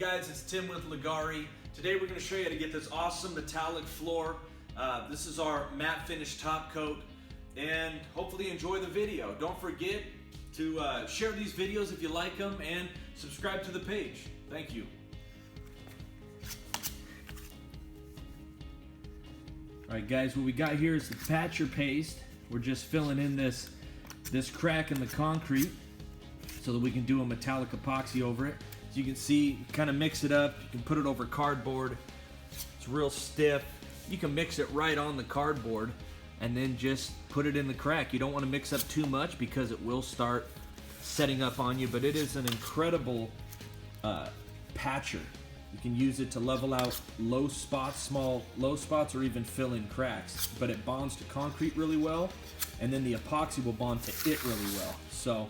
guys, it's Tim with Leggari. Today we're going to show you how to get this awesome metallic floor. This is our matte finish top coat, and hopefully you enjoy the video. Don't forget to share these videos if you like them and subscribe to the page. Thank you. Alright guys, what we got here is the patcher paste. We're just filling in this crack in the concrete so that we can do a metallic epoxy over it. As you can see, kind of mix it up. You can put it over cardboard. It's real stiff. You can mix it right on the cardboard and then just put it in the crack. You don't want to mix up too much because it will start setting up on you, but it is an incredible patcher. You can use it to level out low spots, small low spots, or even fill in cracks. But it bonds to concrete really well, and then the epoxy will bond to it really well. So,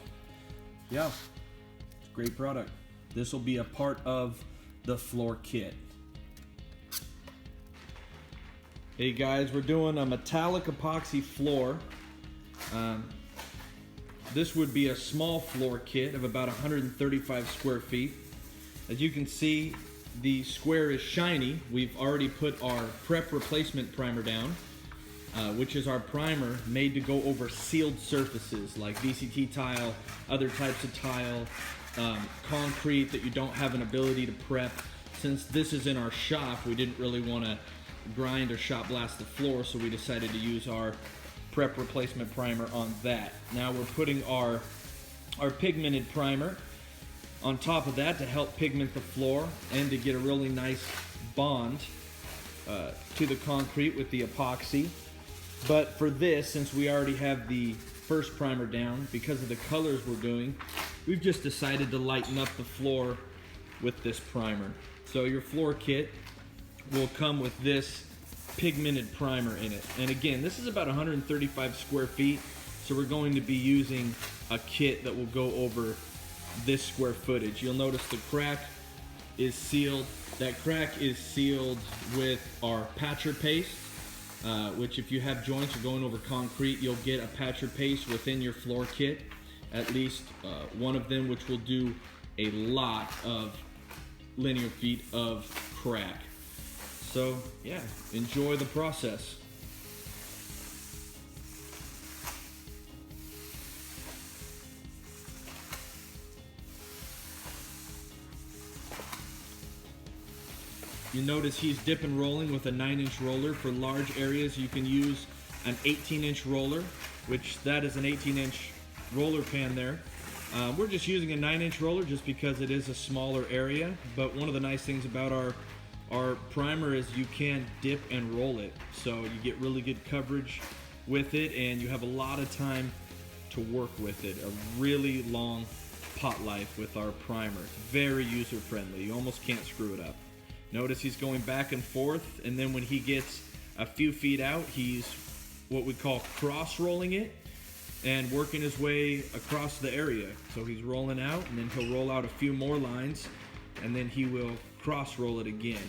yeah, it's a great product. This will be a part of the floor kit. Hey guys, we're doing a metallic epoxy floor. This would be a small floor kit of about 135 square feet. As you can see, the square is shiny. We've already put our prep replacement primer down, which is our primer made to go over sealed surfaces like VCT tile, other types of tile, concrete that you don't have an ability to prep. Since this is in our shop, we didn't really want to grind or shot blast the floor, so we decided to use our prep replacement primer on that. Now we're putting our pigmented primer on top of that to help pigment the floor and to get a really nice bond to the concrete with the epoxy. But for this, since we already have the first primer down, because of the colors we're doing, we've just decided to lighten up the floor with this primer. So your floor kit will come with this pigmented primer in it. And again, this is about 135 square feet, so we're going to be using a kit that will go over this square footage. You'll notice the crack is sealed. That crack is sealed with our patcher paste, which if you have joints or going over concrete, you'll get a patcher paste within your floor kit, at least one of them, which will do a lot of linear feet of crack. So yeah, enjoy the process. You notice he's dip and rolling with a 9-inch roller. For large areas, you can use an 18-inch roller, which that is an 18-inch roller pan there. We're just using a 9-inch roller just because it is a smaller area, but one of the nice things about our primer is you can dip and roll it, so you get really good coverage with it, and you have a lot of time to work with it. A really long pot life with our primer. It's very user friendly. You almost can't screw it up. Notice he's going back and forth, and then when he gets a few feet out, he's what we call cross rolling it and working his way across the area. So he's rolling out, and then he'll roll out a few more lines, and then he will cross roll it again.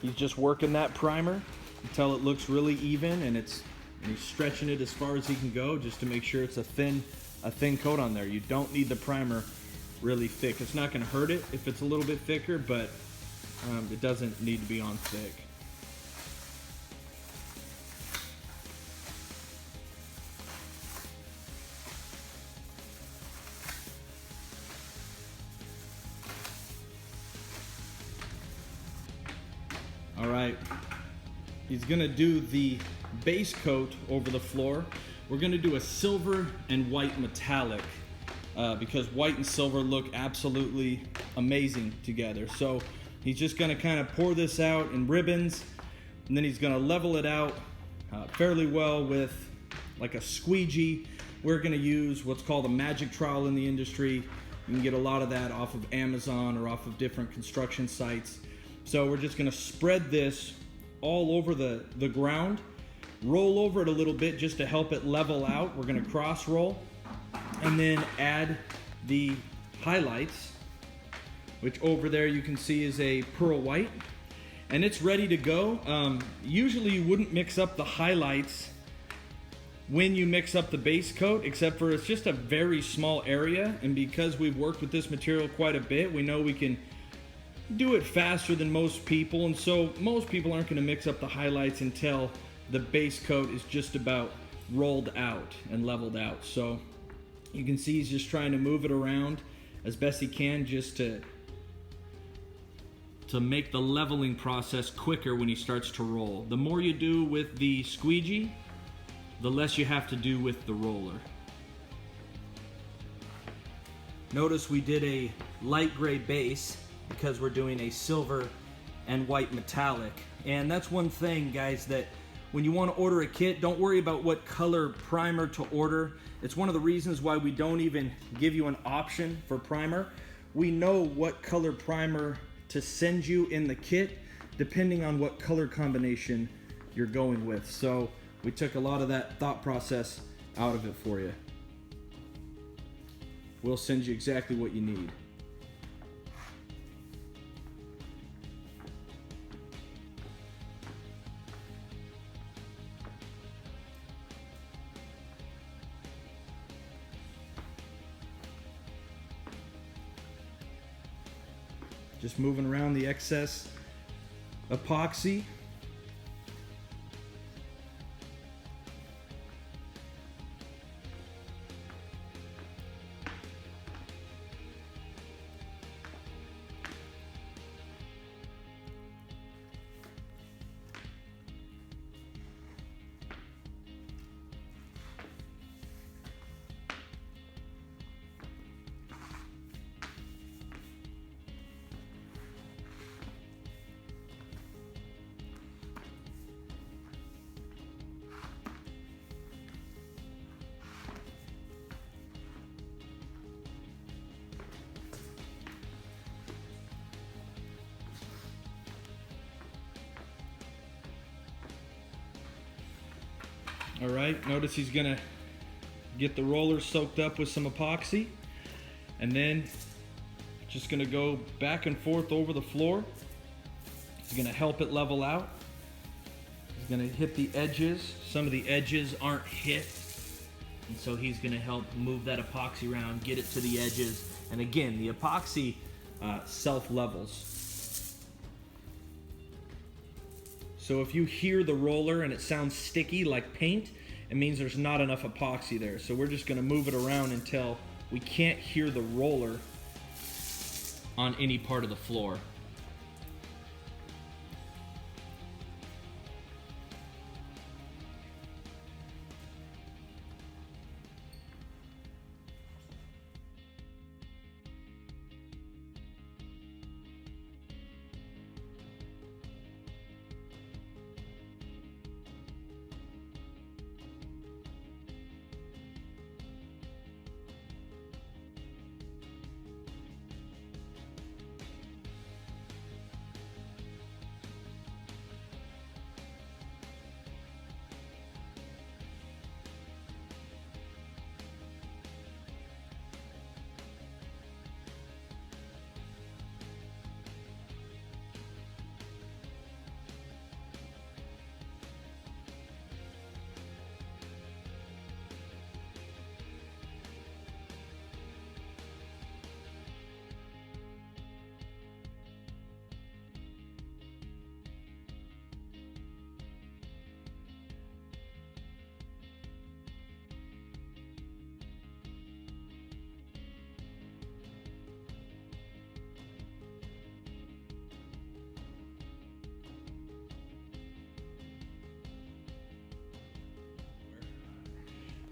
He's just working that primer until it looks really even, and he's stretching it as far as he can go just to make sure it's a thin a thin coat on there. You don't need the primer really thick. It's not going to hurt it if it's a little bit thicker, but it doesn't need to be on thick. All right, he's gonna do the base coat over the floor. We're gonna do a silver and white metallic because white and silver look absolutely amazing together. So he's just gonna kind of pour this out in ribbons, and then he's gonna level it out fairly well with like a squeegee. We're gonna use what's called a magic trowel in the industry. You can get a lot of that off of Amazon or off of different construction sites. So we're just gonna spread this all over the ground, roll over it a little bit just to help it level out. We're gonna cross roll and then add the highlights, which over there you can see is a pearl white, and it's ready to go. Usually you wouldn't mix up the highlights when you mix up the base coat, except for it's just a very small area, and because we've worked with this material quite a bit, we know we can do it faster than most people, and so most people aren't going to mix up the highlights until the base coat is just about rolled out and leveled out. So you can see he's just trying to move it around as best he can just to make the leveling process quicker when he starts to roll. The more you do with the squeegee, the less you have to do with the roller. Notice we did a light gray base because we're doing a silver and white metallic. And that's one thing, guys, that when you want to order a kit, don't worry about what color primer to order. It's one of the reasons why we don't even give you an option for primer. We know what color primer to send you in the kit depending on what color combination you're going with. So we took a lot of that thought process out of it for you. We'll send you exactly what you need. Just moving around the excess epoxy. All right, notice he's gonna get the roller soaked up with some epoxy, and then just gonna go back and forth over the floor. He's gonna help it level out. He's gonna hit the edges. Some of the edges aren't hit, and so he's gonna help move that epoxy around, get it to the edges. And again, the epoxy self-levels. So if you hear the roller and it sounds sticky like paint, it means there's not enough epoxy there. So we're just gonna move it around until we can't hear the roller on any part of the floor.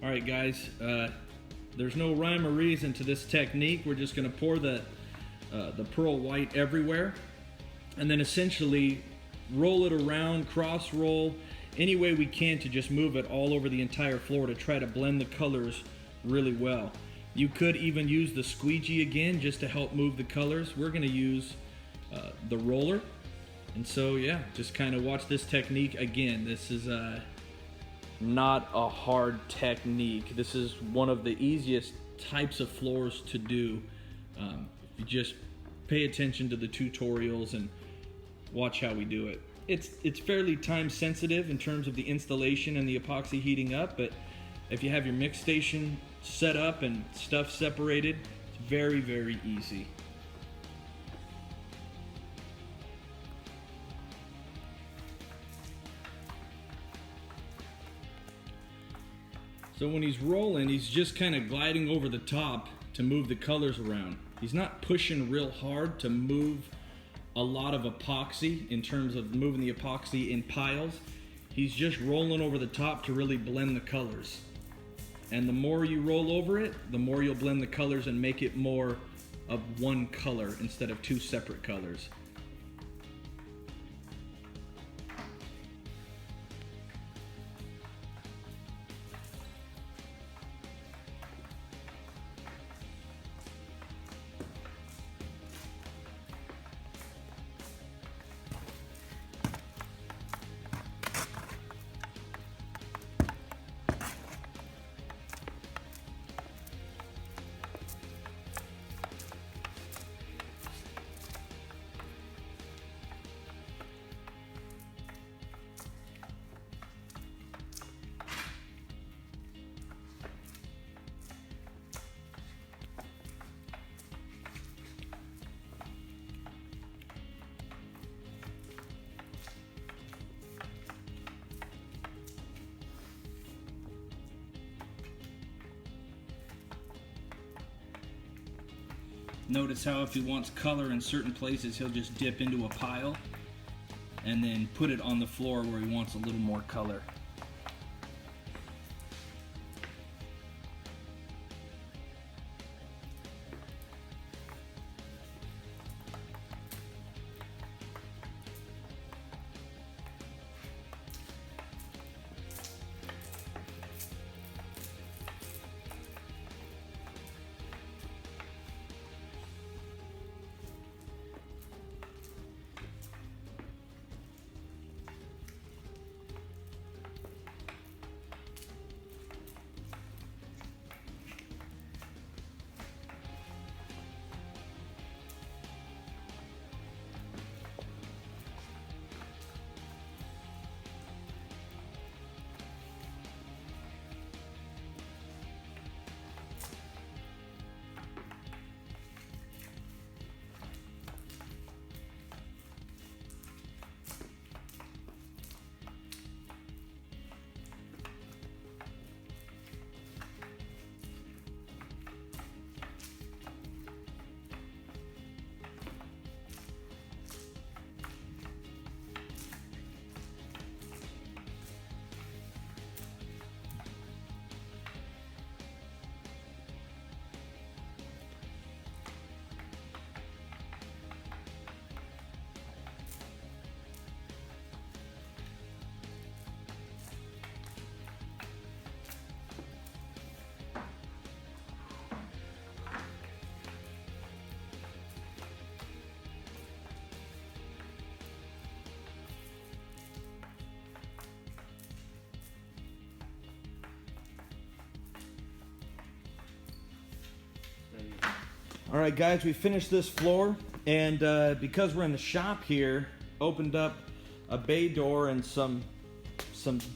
All right, guys, there's no rhyme or reason to this technique. We're just gonna pour the pearl white everywhere, and then essentially roll it around, cross roll, any way we can to just move it all over the entire floor to try to blend the colors really well. You could even use the squeegee again just to help move the colors. We're gonna use the roller. And so yeah, just kind of watch this technique again. This is not a hard technique. This is one of the easiest types of floors to do. You just pay attention to the tutorials and watch how we do it. It's fairly time sensitive in terms of the installation and the epoxy heating up, but if you have your mix station set up and stuff separated, it's very, very easy. So when he's rolling, he's just kind of gliding over the top to move the colors around. He's not pushing real hard to move a lot of epoxy in terms of moving the epoxy in piles. He's just rolling over the top to really blend the colors. And the more you roll over it, the more you'll blend the colors and make it more of one color instead of two separate colors. Notice how if he wants color in certain places, he'll just dip into a pile and then put it on the floor where he wants a little more color. All right, guys, we finished this floor, and because we're in the shop here, opened up a bay door, and some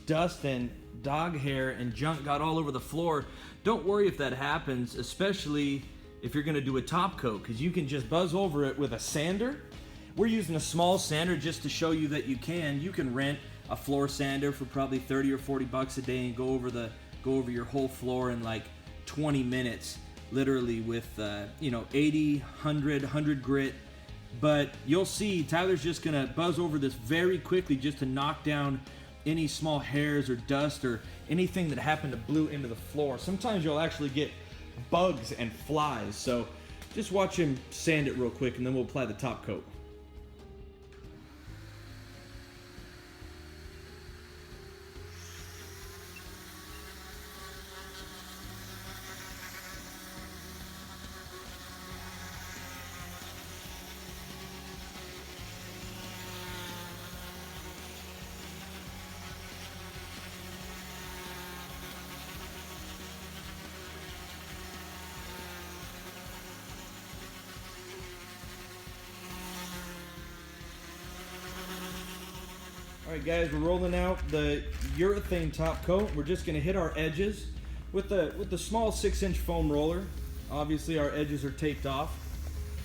dust and dog hair and junk got all over the floor. Don't worry if that happens, especially if you're gonna do a top coat, because you can just buzz over it with a sander. We're using a small sander just to show you that you can rent a floor sander for probably 30 or 40 bucks a day and go over your whole floor in like 20 minutes. Literally with 80, 100 grit. But you'll see Tyler's just gonna buzz over this very quickly just to knock down any small hairs or dust or anything that happened to blew into the floor. Sometimes you'll actually get bugs and flies. So just watch him sand it real quick and then we'll apply the top coat. Alright guys, we're rolling out the urethane top coat. We're just going to hit our edges with the small 6-inch foam roller. Obviously our edges are taped off.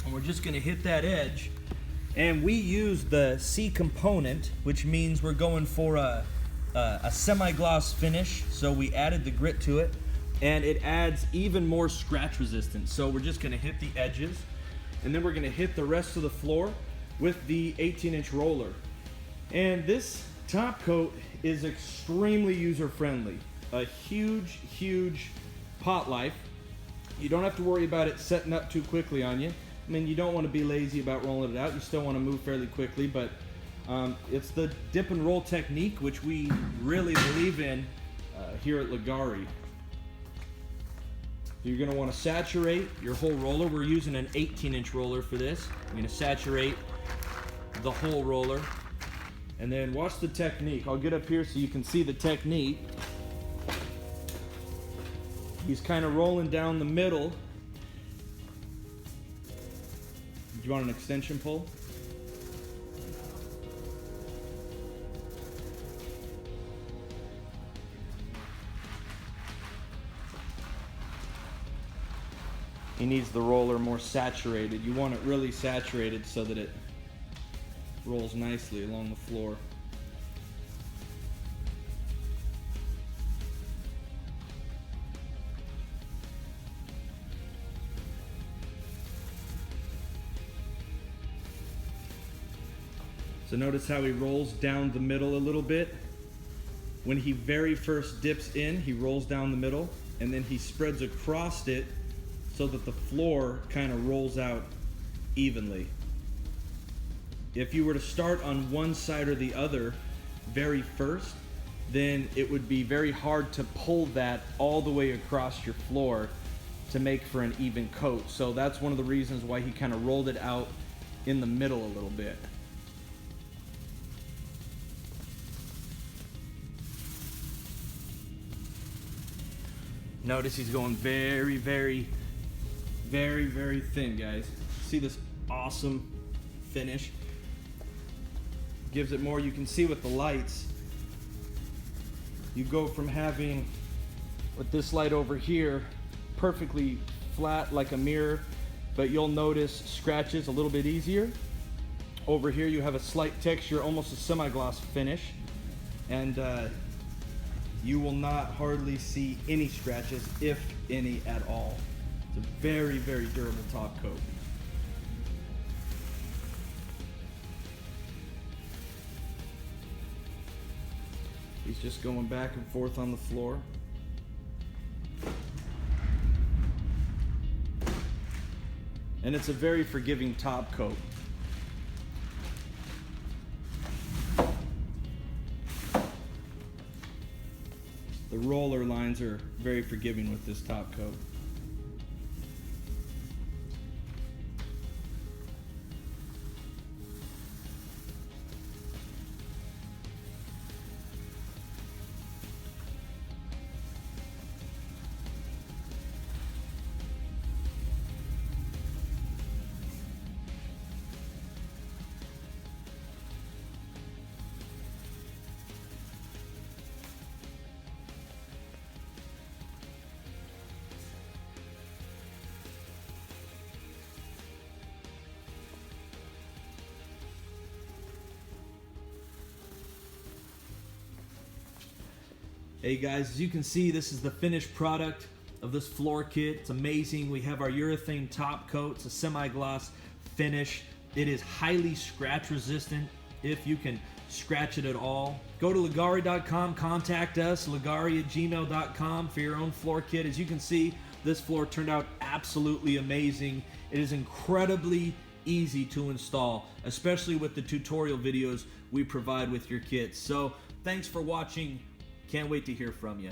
And we're just going to hit that edge. And we use the C component, which means we're going for a semi-gloss finish. So we added the grit to it. And it adds even more scratch resistance. So we're just going to hit the edges. And then we're going to hit the rest of the floor with the 18-inch roller. And this top coat is extremely user-friendly. A huge, huge pot life. You don't have to worry about it setting up too quickly on you. I mean, you don't want to be lazy about rolling it out. You still want to move fairly quickly, but it's the dip and roll technique, which we really believe in here at Leggari. You're going to want to saturate your whole roller. We're using an 18-inch roller for this. I'm going to saturate the whole roller. And then watch the technique. I'll get up here so you can see the technique. He's kind of rolling down the middle. Do you want an extension pull? He needs the roller more saturated. You want it really saturated so that it rolls nicely along the floor. So notice how he rolls down the middle a little bit. When he very first dips in, he rolls down the middle and then he spreads across it so that the floor kind of rolls out evenly. If you were to start on one side or the other very first, then it would be very hard to pull that all the way across your floor to make for an even coat. So that's one of the reasons why he kind of rolled it out in the middle a little bit. Notice he's going very, very, very, very thin, guys. See this awesome finish? Gives it more. You can see with the lights, you go from having, with this light over here, perfectly flat like a mirror, but you'll notice scratches a little bit easier. Over here you have a slight texture, almost a semi-gloss finish, and you will not hardly see any scratches, if any at all. It's a very, very durable top coat. He's just going back and forth on the floor. And it's a very forgiving top coat. The roller lines are very forgiving with this top coat. Hey guys, as you can see, this is the finished product of this floor kit. It's amazing. We have our urethane top coat. It's a semi-gloss finish. It is highly scratch resistant. if you can scratch it at all. Go to Leggari.com, contact us, Leggari@gmail.com for your own floor kit. As you can see, this floor turned out absolutely amazing. It is incredibly easy to install, especially with the tutorial videos we provide with your kits. So thanks for watching. Can't wait to hear from you.